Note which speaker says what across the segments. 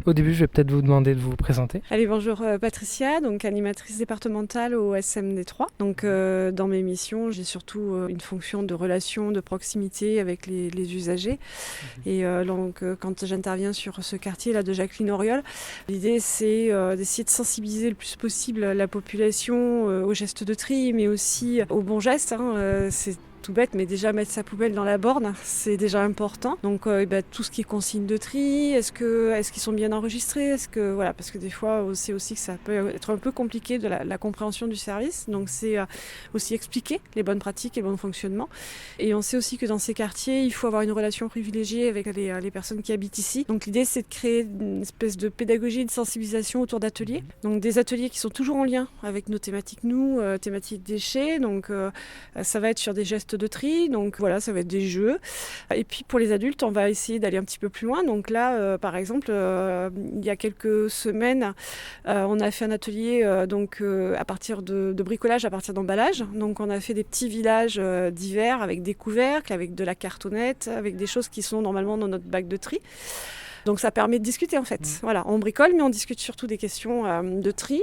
Speaker 1: Au début, je vais peut-être vous demander de vous présenter.
Speaker 2: Allez, bonjour Patricia, donc animatrice départementale au SMD3. Donc dans mes missions, j'ai surtout une fonction de relation, de proximité avec les usagers. Et donc quand j'interviens sur ce quartier là de Jacqueline-Auriol, l'idée c'est d'essayer de sensibiliser le plus possible la population aux gestes de tri, mais aussi aux bons gestes. C'est tout bête, mais déjà mettre sa poubelle dans la borne, c'est déjà important. Donc tout ce qui est consigne de tri, est-ce qu'ils sont bien enregistrés, parce que des fois on sait aussi que ça peut être un peu compliqué de la compréhension du service. Donc c'est aussi expliquer les bonnes pratiques et le bon fonctionnement. Et on sait aussi que dans ces quartiers, il faut avoir une relation privilégiée avec les personnes qui habitent ici. Donc l'idée c'est de créer une espèce de pédagogie, de sensibilisation autour d'ateliers. Donc des ateliers qui sont toujours en lien avec nos thématiques thématiques déchets. Donc ça va être sur des gestes de tri, donc voilà, ça va être des jeux. Et puis pour les adultes, on va essayer d'aller un petit peu plus loin. Donc là, par exemple, il y a quelques semaines, on a fait un atelier à partir de bricolage, à partir d'emballage. Donc on a fait des petits villages divers avec des couvercles, avec de la cartonnette, avec des choses qui sont normalement dans notre bac de tri. Donc ça permet de discuter en fait. Voilà, on bricole, mais on discute surtout des questions de tri.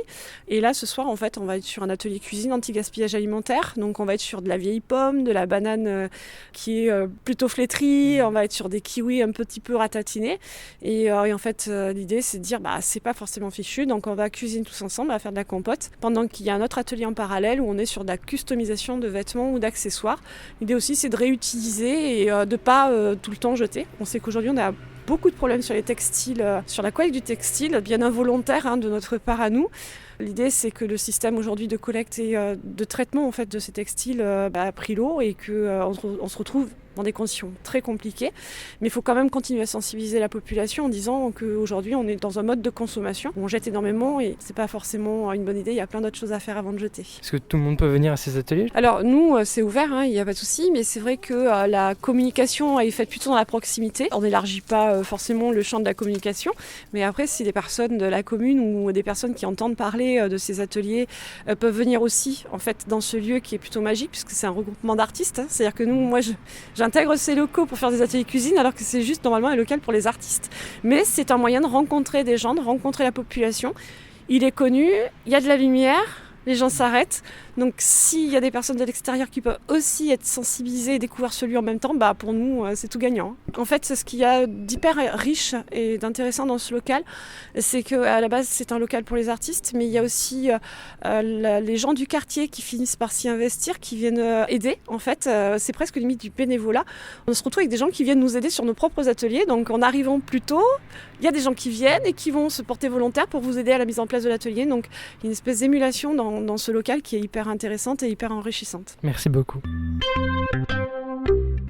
Speaker 2: Et là, ce soir, en fait, on va être sur un atelier cuisine anti-gaspillage alimentaire. Donc on va être sur de la vieille pomme, de la banane qui est plutôt flétrie. On va être sur des kiwis un petit peu ratatinés. Et en fait, l'idée, c'est de dire, c'est pas forcément fichu. Donc on va cuisiner tous ensemble, on va faire de la compote. Pendant qu'il y a un autre atelier en parallèle où on est sur de la customisation de vêtements ou d'accessoires. L'idée aussi, c'est de réutiliser et de pas tout le temps jeter. On sait qu'aujourd'hui, on a beaucoup de problèmes sur les textiles, sur la collecte du textile, bien involontaire de notre part à nous. L'idée, c'est que le système aujourd'hui de collecte et de traitement en fait, de ces textiles a pris l'eau et qu'on se retrouve dans des conditions très compliquées. Mais il faut quand même continuer à sensibiliser la population en disant qu'aujourd'hui, on est dans un mode de consommation où on jette énormément et c'est pas forcément une bonne idée. Il y a plein d'autres choses à faire avant de jeter.
Speaker 1: Est-ce que tout le monde peut venir à ces ateliers ?
Speaker 2: Alors nous, c'est ouvert, il n'y a pas de souci, mais c'est vrai que la communication est faite plutôt dans la proximité. On n'élargit pas forcément le champ de la communication, mais après, si des personnes de la commune ou des personnes qui entendent parler de ces ateliers peuvent venir aussi en fait dans ce lieu qui est plutôt magique puisque c'est un regroupement d'artistes. C'est-à-dire que moi, j'intègre ces locaux pour faire des ateliers cuisine alors que c'est juste normalement un local pour les artistes. Mais c'est un moyen de rencontrer des gens, de rencontrer la population. Il est connu, il y a de la lumière. Les gens s'arrêtent. Donc s'il y a des personnes de l'extérieur qui peuvent aussi être sensibilisées et découvrir ce lieu en même temps, pour nous, c'est tout gagnant. En fait, ce qu'il y a d'hyper riche et d'intéressant dans ce local, c'est qu'à la base, c'est un local pour les artistes, mais il y a aussi les gens du quartier qui finissent par s'y investir, qui viennent aider. En fait, c'est presque limite du bénévolat. On se retrouve avec des gens qui viennent nous aider sur nos propres ateliers. Donc en arrivant plus tôt, il y a des gens qui viennent et qui vont se porter volontaires pour vous aider à la mise en place de l'atelier. Donc il y a une espèce d'émulation dans ce local qui est hyper intéressante et hyper enrichissante.
Speaker 1: Merci beaucoup.